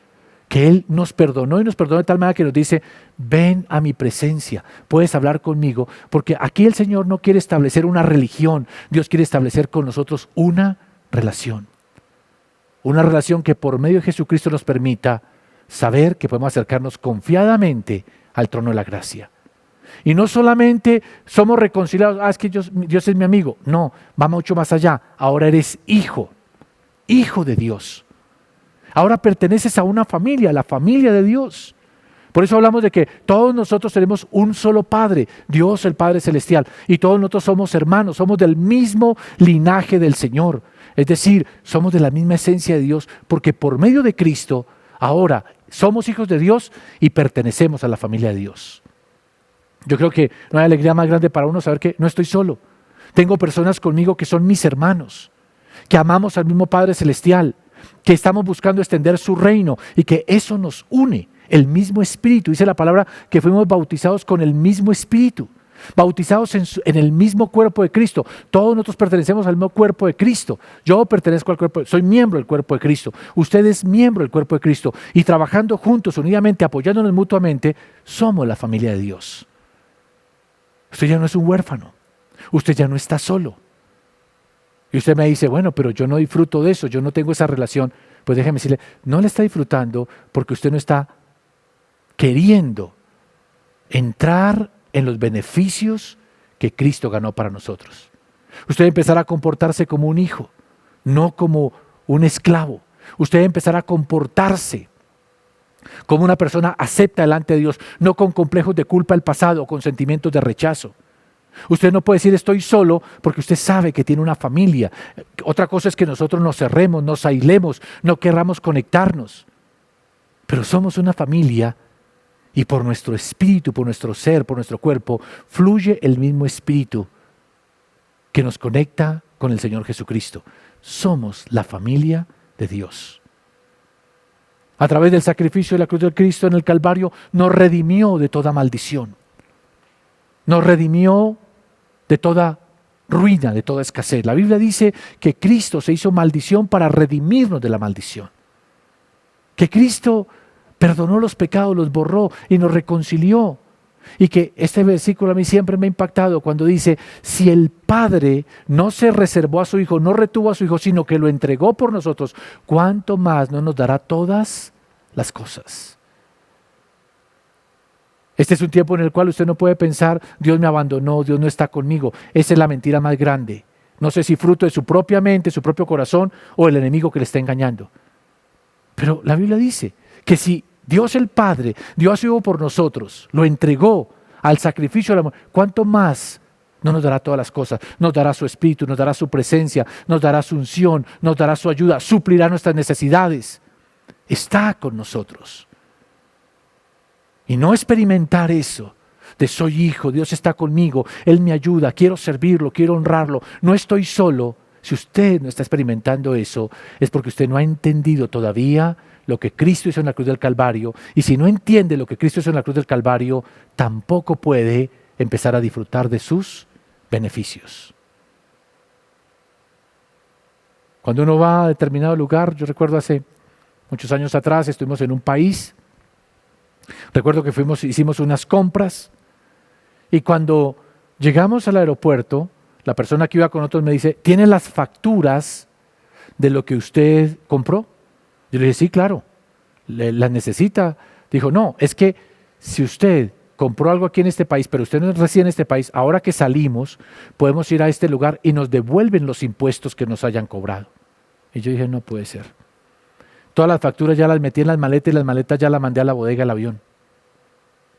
que Él nos perdonó y nos perdonó de tal manera que nos dice, ven a mi presencia, puedes hablar conmigo, porque aquí el Señor no quiere establecer una religión, Dios quiere establecer con nosotros una relación. Una relación que por medio de Jesucristo nos permita saber que podemos acercarnos confiadamente al trono de la gracia. Y no solamente somos reconciliados, es que Dios es mi amigo. No, va mucho más allá. Ahora eres hijo de Dios. Ahora perteneces a una familia, la familia de Dios. Por eso hablamos de que todos nosotros tenemos un solo Padre, Dios el Padre Celestial. Y todos nosotros somos hermanos, somos del mismo linaje del Señor. Es decir, somos de la misma esencia de Dios, porque por medio de Cristo, ahora somos hijos de Dios y pertenecemos a la familia de Dios. Yo creo que no hay alegría más grande para uno saber que no estoy solo. Tengo personas conmigo que son mis hermanos, que amamos al mismo Padre Celestial, que estamos buscando extender su reino y que eso nos une, el mismo Espíritu. Dice la palabra que fuimos bautizados con el mismo Espíritu, bautizados en el mismo cuerpo de Cristo. Todos nosotros pertenecemos al mismo cuerpo de Cristo. Yo pertenezco al cuerpo, soy miembro del cuerpo de Cristo. Usted es miembro del cuerpo de Cristo. Y trabajando juntos, unidamente, apoyándonos mutuamente, somos la familia de Dios. Usted ya no es un huérfano, usted ya no está solo. Y usted me dice, bueno, pero yo no disfruto de eso, yo no tengo esa relación. Pues déjeme decirle, no la está disfrutando porque usted no está queriendo entrar en los beneficios que Cristo ganó para nosotros. Usted empezará a comportarse como un hijo, no como un esclavo. Usted empezará a comportarse como una persona acepta delante de Dios, no con complejos de culpa del pasado o con sentimientos de rechazo. Usted no puede decir estoy solo porque usted sabe que tiene una familia. Otra cosa es que nosotros nos cerremos, nos aislemos, no querramos conectarnos. Pero somos una familia y por nuestro espíritu, por nuestro ser, por nuestro cuerpo, fluye el mismo espíritu que nos conecta con el Señor Jesucristo. Somos la familia de Dios. A través del sacrificio de la cruz de Cristo en el Calvario, nos redimió de toda maldición. Nos redimió de toda ruina, de toda escasez. La Biblia dice que Cristo se hizo maldición para redimirnos de la maldición. Que Cristo perdonó los pecados, los borró y nos reconcilió. Y que este versículo a mí siempre me ha impactado cuando dice, si el Padre no se reservó a su Hijo, no retuvo a su Hijo, sino que lo entregó por nosotros, ¿cuánto más no nos dará todas las cosas? Este es un tiempo en el cual usted no puede pensar, Dios me abandonó, Dios no está conmigo. Esa es la mentira más grande. No sé si fruto de su propia mente, su propio corazón o el enemigo que le está engañando. Pero la Biblia dice que si Dios el Padre dio a su Hijo por nosotros, lo entregó al sacrificio del amor, ¿cuánto más no nos dará todas las cosas? Nos dará su Espíritu, nos dará su presencia, nos dará su unción, nos dará su ayuda, suplirá nuestras necesidades. Está con nosotros. Y no experimentar eso de soy hijo, Dios está conmigo, Él me ayuda, quiero servirlo, quiero honrarlo, no estoy solo. Si usted no está experimentando eso, es porque usted no ha entendido todavía lo que Cristo hizo en la cruz del Calvario. Y si no entiende lo que Cristo hizo en la cruz del Calvario, tampoco puede empezar a disfrutar de sus beneficios. Cuando uno va a determinado lugar, yo recuerdo hace muchos años atrás, estuvimos en un país, recuerdo que hicimos unas compras, y cuando llegamos al aeropuerto, la persona que iba con nosotros me dice, ¿tiene las facturas de lo que usted compró? Yo le dije, sí, claro, las necesita. Dijo, no, es que si usted compró algo aquí en este país, pero usted no reside en este país, ahora que salimos, podemos ir a este lugar y nos devuelven los impuestos que nos hayan cobrado. Y yo dije, no puede ser. Todas las facturas ya las metí en las maletas y las maletas ya las mandé a la bodega del avión.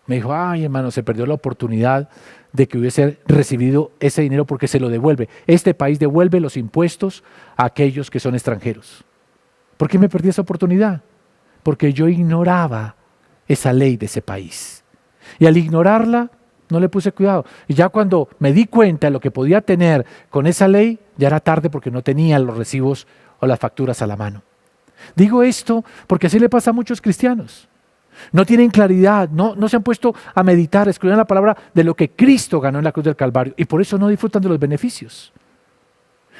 Me dijo, ay hermano, se perdió la oportunidad de que hubiese recibido ese dinero porque se lo devuelve. Este país devuelve los impuestos a aquellos que son extranjeros. ¿Por qué me perdí esa oportunidad? Porque yo ignoraba esa ley de ese país. Y al ignorarla, no le puse cuidado. Y ya cuando me di cuenta de lo que podía tener con esa ley, ya era tarde porque no tenía los recibos o las facturas a la mano. Digo esto porque así le pasa a muchos cristianos. No tienen claridad, no se han puesto a meditar, a escribir la palabra de lo que Cristo ganó en la cruz del Calvario y por eso no disfrutan de los beneficios.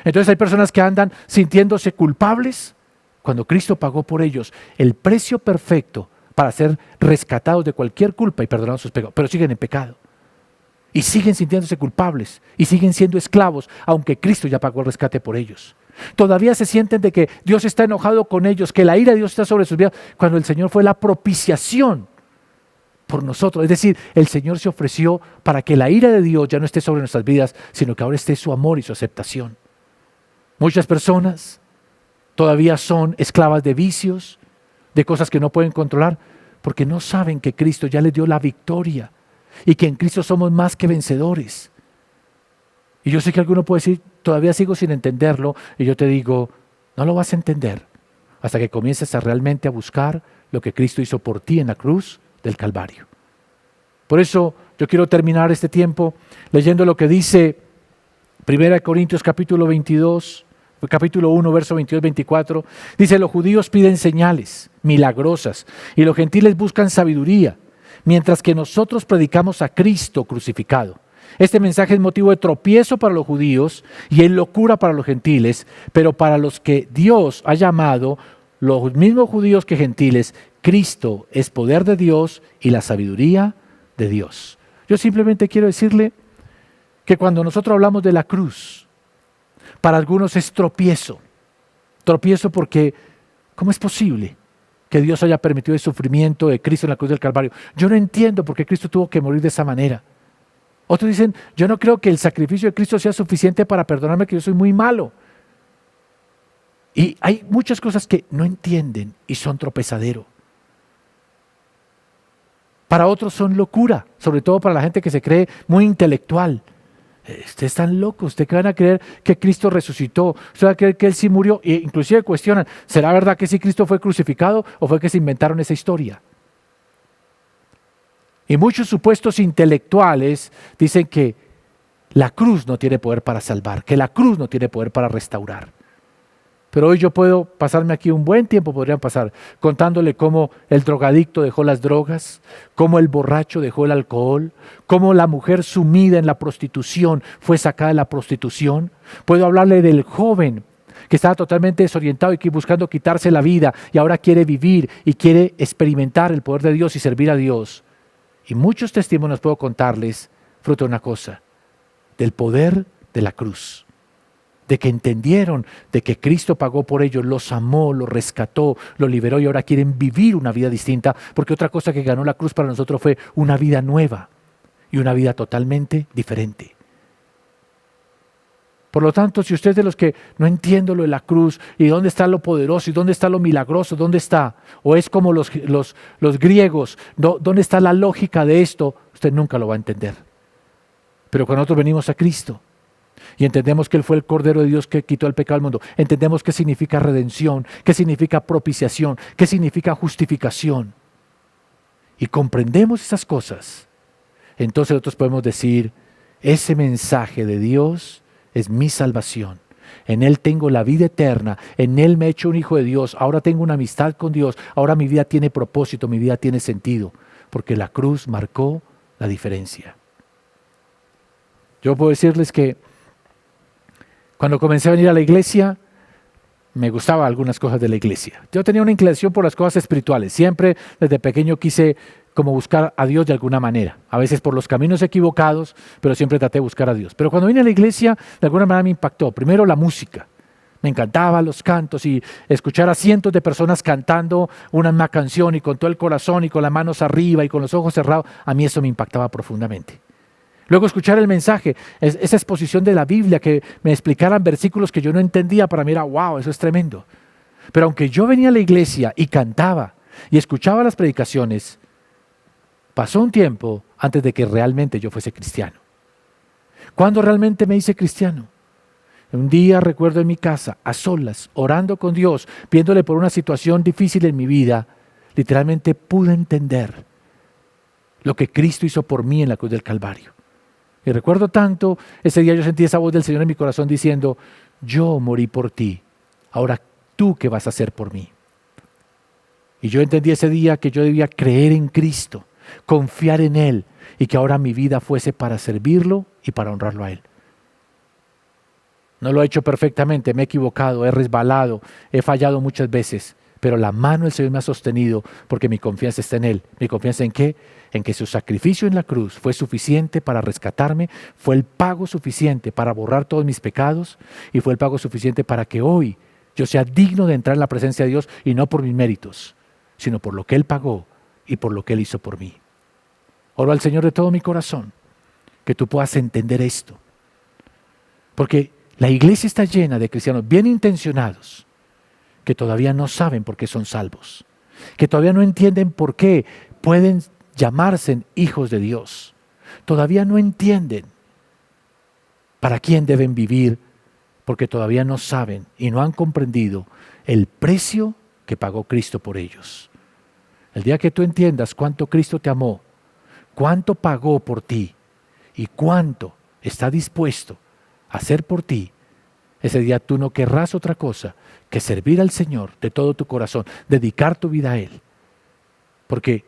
Entonces hay personas que andan sintiéndose culpables cuando Cristo pagó por ellos el precio perfecto para ser rescatados de cualquier culpa y perdonados sus pecados, pero siguen en pecado. Y siguen sintiéndose culpables y siguen siendo esclavos, aunque Cristo ya pagó el rescate por ellos. Todavía se sienten de que Dios está enojado con ellos, que la ira de Dios está sobre sus vidas, cuando el Señor fue la propiciación por nosotros. Es decir, el Señor se ofreció para que la ira de Dios ya no esté sobre nuestras vidas, sino que ahora esté su amor y su aceptación. Muchas personas todavía son esclavas de vicios, de cosas que no pueden controlar, porque no saben que Cristo ya les dio la victoria y que en Cristo somos más que vencedores. Y yo sé que alguno puede decir, todavía sigo sin entenderlo, y yo te digo, no lo vas a entender hasta que comiences a realmente a buscar lo que Cristo hizo por ti en la cruz del Calvario. Por eso yo quiero terminar este tiempo leyendo lo que dice 1 Corintios capítulo 22, capítulo 1, verso 22-24. Dice, los judíos piden señales milagrosas y los gentiles buscan sabiduría, mientras que nosotros predicamos a Cristo crucificado. Este mensaje es motivo de tropiezo para los judíos y es locura para los gentiles, pero para los que Dios ha llamado, los mismos judíos que gentiles, Cristo es poder de Dios y la sabiduría de Dios. Yo simplemente quiero decirle que cuando nosotros hablamos de la cruz, para algunos es tropiezo. Tropiezo porque, ¿cómo es posible que Dios haya permitido el sufrimiento de Cristo en la cruz del Calvario? Yo no entiendo por qué Cristo tuvo que morir de esa manera. Otros dicen, yo no creo que el sacrificio de Cristo sea suficiente para perdonarme que yo soy muy malo. Y hay muchas cosas que no entienden y son tropezadero. Para otros son locura, sobre todo para la gente que se cree muy intelectual. Ustedes están locos, ustedes van a creer que Cristo resucitó, ustedes van a creer que Él sí murió, e inclusive cuestionan, ¿será verdad que sí Cristo fue crucificado o fue que se inventaron esa historia? Y muchos supuestos intelectuales dicen que la cruz no tiene poder para salvar, que la cruz no tiene poder para restaurar. Pero hoy yo puedo pasarme aquí un buen tiempo, podrían pasar, contándole cómo el drogadicto dejó las drogas, cómo el borracho dejó el alcohol, cómo la mujer sumida en la prostitución fue sacada de la prostitución. Puedo hablarle del joven que estaba totalmente desorientado y que buscando quitarse la vida y ahora quiere vivir y quiere experimentar el poder de Dios y servir a Dios. Y muchos testimonios puedo contarles, fruto de una cosa, del poder de la cruz, de que entendieron de que Cristo pagó por ellos, los amó, los rescató, los liberó y ahora quieren vivir una vida distinta, porque otra cosa que ganó la cruz para nosotros fue una vida nueva y una vida totalmente diferente. Por lo tanto, si usted es de los que no entiendo lo de la cruz y dónde está lo poderoso y dónde está lo milagroso, dónde está, o es como los griegos, dónde está la lógica de esto, usted nunca lo va a entender. Pero cuando nosotros venimos a Cristo y entendemos que Él fue el Cordero de Dios que quitó el pecado del mundo, entendemos qué significa redención, qué significa propiciación, qué significa justificación, y comprendemos esas cosas, entonces nosotros podemos decir, ese mensaje de Dios es mi salvación. En Él tengo la vida eterna, en Él me he hecho un hijo de Dios, ahora tengo una amistad con Dios, ahora mi vida tiene propósito, mi vida tiene sentido, porque la cruz marcó la diferencia. Yo puedo decirles que cuando comencé a venir a la iglesia, me gustaban algunas cosas de la iglesia. Yo tenía una inclinación por las cosas espirituales. Siempre desde pequeño quise como buscar a Dios de alguna manera. A veces por los caminos equivocados, pero siempre traté de buscar a Dios. Pero cuando vine a la iglesia, de alguna manera me impactó. Primero la música. Me encantaban los cantos y escuchar a cientos de personas cantando una misma canción y con todo el corazón y con las manos arriba y con los ojos cerrados. A mí eso me impactaba profundamente. Luego escuchar el mensaje, esa exposición de la Biblia, que me explicaran versículos que yo no entendía, para mí era wow, eso es tremendo. Pero aunque yo venía a la iglesia y cantaba y escuchaba las predicaciones, pasó un tiempo antes de que realmente yo fuese cristiano. ¿Cuándo realmente me hice cristiano? Un día recuerdo en mi casa, a solas, orando con Dios, viéndole por una situación difícil en mi vida, literalmente pude entender lo que Cristo hizo por mí en la cruz del Calvario. Y recuerdo tanto, ese día yo sentí esa voz del Señor en mi corazón diciendo, yo morí por ti, ahora tú qué vas a hacer por mí. Y yo entendí ese día que yo debía creer en Cristo, confiar en Él y que ahora mi vida fuese para servirlo y para honrarlo a Él. No lo he hecho perfectamente, me he equivocado, he resbalado, he fallado muchas veces, pero la mano del Señor me ha sostenido porque mi confianza está en Él. ¿Mi confianza en qué? En que su sacrificio en la cruz fue suficiente para rescatarme, fue el pago suficiente para borrar todos mis pecados y fue el pago suficiente para que hoy yo sea digno de entrar en la presencia de Dios y no por mis méritos, sino por lo que Él pagó y por lo que Él hizo por mí. Oro al Señor de todo mi corazón que tú puedas entender esto, porque la iglesia está llena de cristianos bien intencionados que todavía no saben por qué son salvos, que todavía no entienden por qué pueden llamarse hijos de Dios, todavía no entienden para quién deben vivir, porque todavía no saben y no han comprendido el precio que pagó Cristo por ellos. El día que tú entiendas cuánto Cristo te amó, cuánto pagó por ti y cuánto está dispuesto a hacer por ti, ese día tú no querrás otra cosa que servir al Señor de todo tu corazón, dedicar tu vida a Él. Porque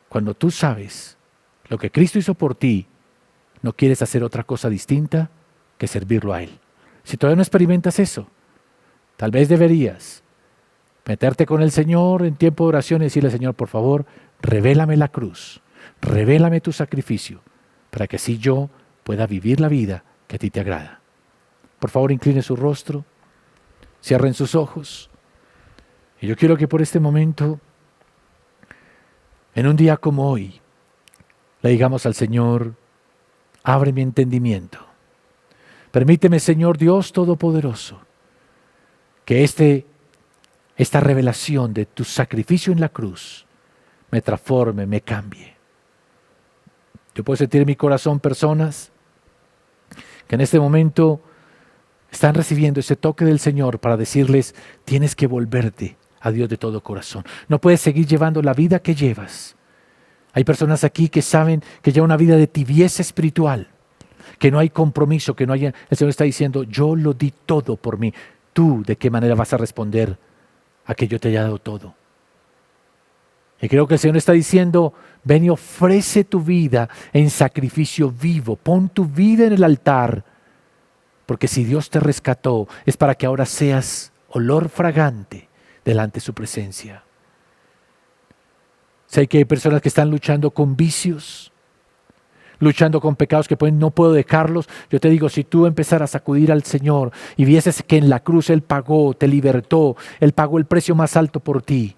cuando tú sabes lo que Cristo hizo por ti, no quieres hacer otra cosa distinta que servirlo a Él. Si todavía no experimentas eso, tal vez deberías meterte con el Señor en tiempo de oración y decirle, Señor, por favor, revélame la cruz, revélame tu sacrificio, para que así yo pueda vivir la vida que a ti te agrada. Por favor, incline su rostro, cierren sus ojos. Y yo quiero que por este momento, en un día como hoy, le digamos al Señor, abre mi entendimiento. Permíteme, Señor Dios Todopoderoso, que esta revelación de tu sacrificio en la cruz me transforme, me cambie. Yo puedo sentir en mi corazón personas que en este momento están recibiendo ese toque del Señor para decirles, tienes que volverte a Dios de todo corazón. No puedes seguir llevando la vida que llevas. Hay personas aquí que saben que llevan una vida de tibieza espiritual, que no hay compromiso, que no hay... El Señor está diciendo, yo lo di todo por mí. ¿Tú de qué manera vas a responder a que yo te haya dado todo? Y creo que el Señor está diciendo, ven y ofrece tu vida en sacrificio vivo. Pon tu vida en el altar. Porque si Dios te rescató, es para que ahora seas olor fragante delante de su presencia. Sé que hay personas que están luchando con vicios, luchando con pecados que no puedo dejarlos. Yo te digo, si tú empezaras a acudir al Señor y vieses que en la cruz Él pagó, te libertó, Él pagó el precio más alto por ti,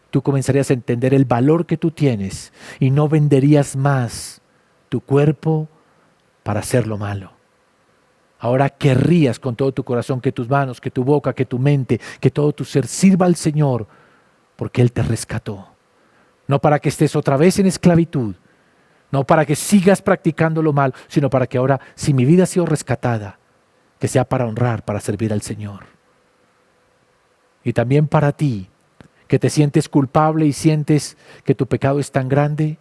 tú comenzarías a entender el valor que tú tienes y no venderías más tu cuerpo para hacer lo malo. ahora querrías con todo tu corazón que tus manos, que tu boca, que tu mente, que todo tu ser sirva al Señor, porque Él te rescató. No para que estés otra vez en esclavitud, no para que sigas practicando lo mal, sino para que ahora, si mi vida ha sido rescatada, que sea para honrar, para servir al Señor. Y también para ti, que te sientes culpable y sientes que tu pecado es tan grande,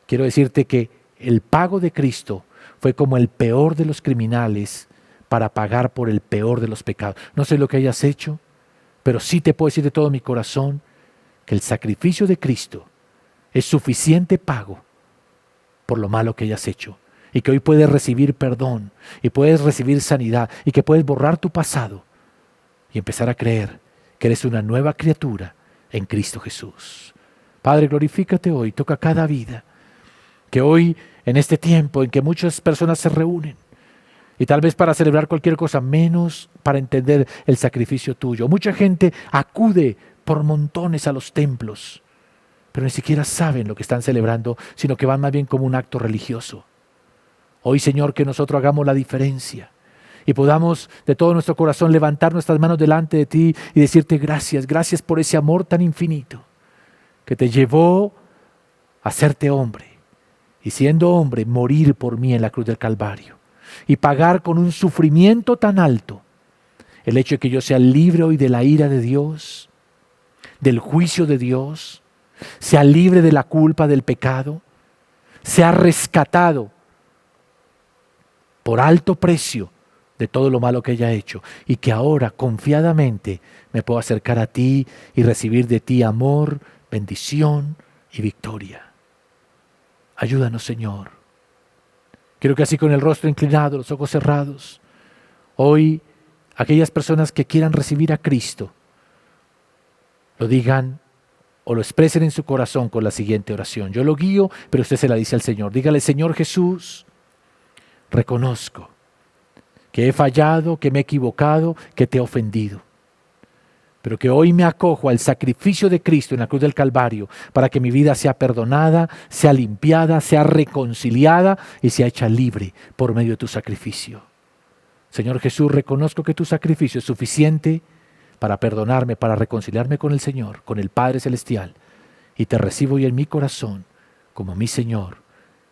quiero decirte que el pago de Cristo fue como el peor de los criminales para pagar por el peor de los pecados. No sé lo que hayas hecho, pero sí te puedo decir de todo mi corazón que el sacrificio de Cristo es suficiente pago por lo malo que hayas hecho, y que hoy puedes recibir perdón y puedes recibir sanidad y que puedes borrar tu pasado y empezar a creer que eres una nueva criatura en Cristo Jesús. Padre, glorifícate hoy, toca cada vida, que hoy, en este tiempo en que muchas personas se reúnen, y tal vez para celebrar cualquier cosa, menos para entender el sacrificio tuyo. Mucha gente acude por montones a los templos, pero ni siquiera saben lo que están celebrando, sino que van más bien como un acto religioso. Hoy, Señor, que nosotros hagamos la diferencia y podamos de todo nuestro corazón levantar nuestras manos delante de ti y decirte gracias, gracias por ese amor tan infinito que te llevó a hacerte hombre y siendo hombre morir por mí en la cruz del Calvario y pagar con un sufrimiento tan alto el hecho de que yo sea libre hoy de la ira de Dios, del juicio de Dios, sea libre de la culpa del pecado, sea rescatado por alto precio de todo lo malo que haya hecho, y que ahora confiadamente me puedo acercar a ti y recibir de ti amor, bendición y victoria. Ayúdanos, Señor. Quiero que así, con el rostro inclinado, los ojos cerrados, hoy aquellas personas que quieran recibir a Cristo lo digan o lo expresen en su corazón con la siguiente oración. Yo lo guío, pero usted se la dice al Señor. Dígale: Señor Jesús, reconozco que he fallado, que me he equivocado, que te he ofendido, pero que hoy me acojo al sacrificio de Cristo en la cruz del Calvario para que mi vida sea perdonada, sea limpiada, sea reconciliada y sea hecha libre por medio de tu sacrificio. Señor Jesús, reconozco que tu sacrificio es suficiente para perdonarme, para reconciliarme con el Señor, con el Padre Celestial, y te recibo hoy en mi corazón como mi Señor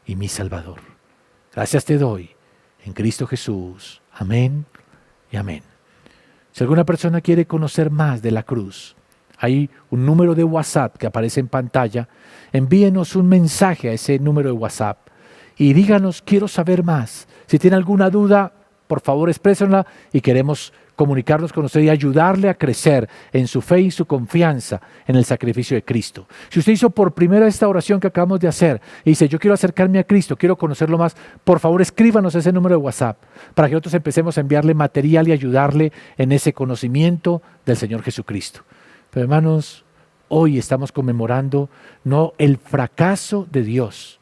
y mi Salvador. Gracias te doy en Cristo Jesús. Amén y amén. Si alguna persona quiere conocer más de la cruz, hay un número de WhatsApp que aparece en pantalla. Envíenos un mensaje a ese número de WhatsApp y díganos: quiero saber más. Si tiene alguna duda, por favor exprésenla y queremos comunicarnos con usted y ayudarle a crecer en su fe y su confianza en el sacrificio de Cristo. Si usted hizo por primera esta oración que acabamos de hacer y dice: yo quiero acercarme a Cristo, quiero conocerlo más, por favor escríbanos ese número de WhatsApp para que nosotros empecemos a enviarle material y ayudarle en ese conocimiento del Señor Jesucristo. Pero hermanos, hoy estamos conmemorando no el fracaso de Dios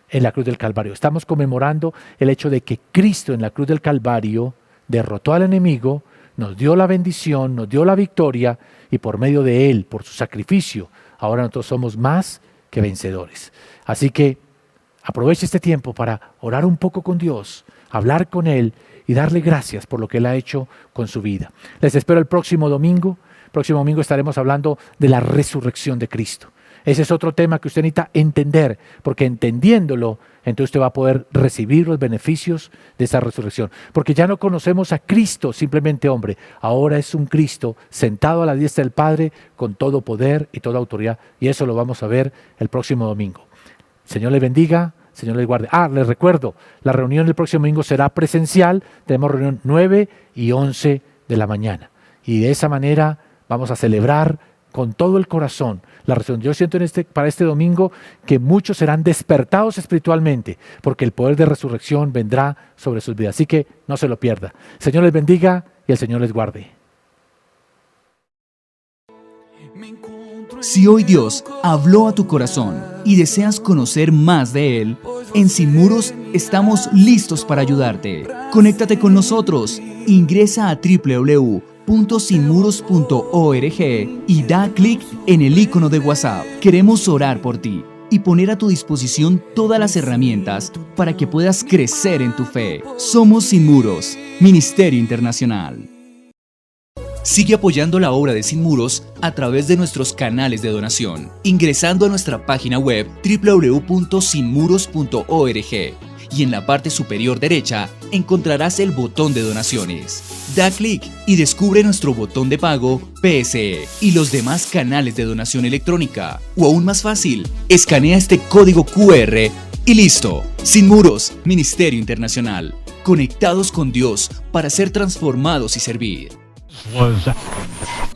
en la cruz del Calvario, estamos conmemorando el hecho de que Cristo en la cruz del Calvario derrotó al enemigo, nos dio la bendición, nos dio la victoria, y por medio de Él, por su sacrificio, ahora nosotros somos más que vencedores. Así que aproveche este tiempo para orar un poco con Dios, hablar con Él y darle gracias por lo que Él ha hecho con su vida. Les espero el próximo domingo. El próximo domingo estaremos hablando de la resurrección de Cristo. Ese es otro tema que usted necesita entender, porque entendiéndolo, entonces usted va a poder recibir los beneficios de esa resurrección. Porque ya no conocemos a Cristo simplemente hombre, ahora es un Cristo sentado a la diestra del Padre con todo poder y toda autoridad. Y eso lo vamos a ver el próximo domingo. Señor les bendiga, Señor les guarde. Les recuerdo, la reunión el próximo domingo será presencial. Tenemos reunión 9 y 11 de la mañana. Y de esa manera vamos a celebrar con todo el corazón la resurrección. Yo siento para este domingo que muchos serán despertados espiritualmente, porque el poder de resurrección vendrá sobre sus vidas. Así que no se lo pierda. El Señor les bendiga y el Señor les guarde. Si hoy Dios habló a tu corazón y deseas conocer más de Él, en Sin Muros estamos listos para ayudarte. Conéctate con nosotros. Ingresa a www.sinmuros.org y da clic en el icono de WhatsApp. Queremos orar por ti. y poner a tu disposición todas las herramientas para que puedas crecer en tu fe. Somos Sin Muros, Ministerio Internacional. Sigue apoyando la obra de Sin Muros a través de nuestros canales de donación, ingresando a nuestra página web www.sinmuros.org y en la parte superior derecha encontrarás el botón de donaciones. Da clic y descubre nuestro botón de pago PSE y los demás canales de donación electrónica. O aún más fácil, escanea este código QR y listo. Sin Muros, Ministerio Internacional. Conectados con Dios para ser transformados y servir.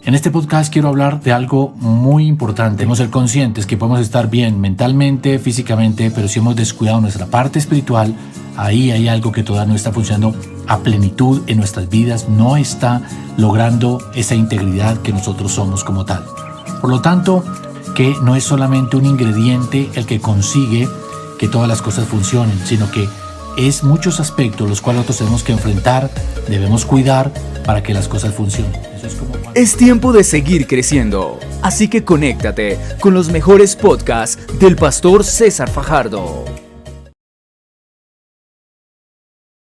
En este podcast quiero hablar de algo muy importante. Debemos ser conscientes que podemos estar bien mentalmente, físicamente, pero si hemos descuidado nuestra parte espiritual, ahí hay algo que todavía no está funcionando a plenitud en nuestras vidas, no está logrando esa integridad que nosotros somos como tal. Por lo tanto, que no es solamente un ingrediente el que consigue que todas las cosas funcionen, sino que es muchos aspectos los cuales nosotros tenemos que enfrentar, debemos cuidar para que las cosas funcionen. Es tiempo de seguir creciendo, así que conéctate con los mejores podcasts del pastor César Fajardo.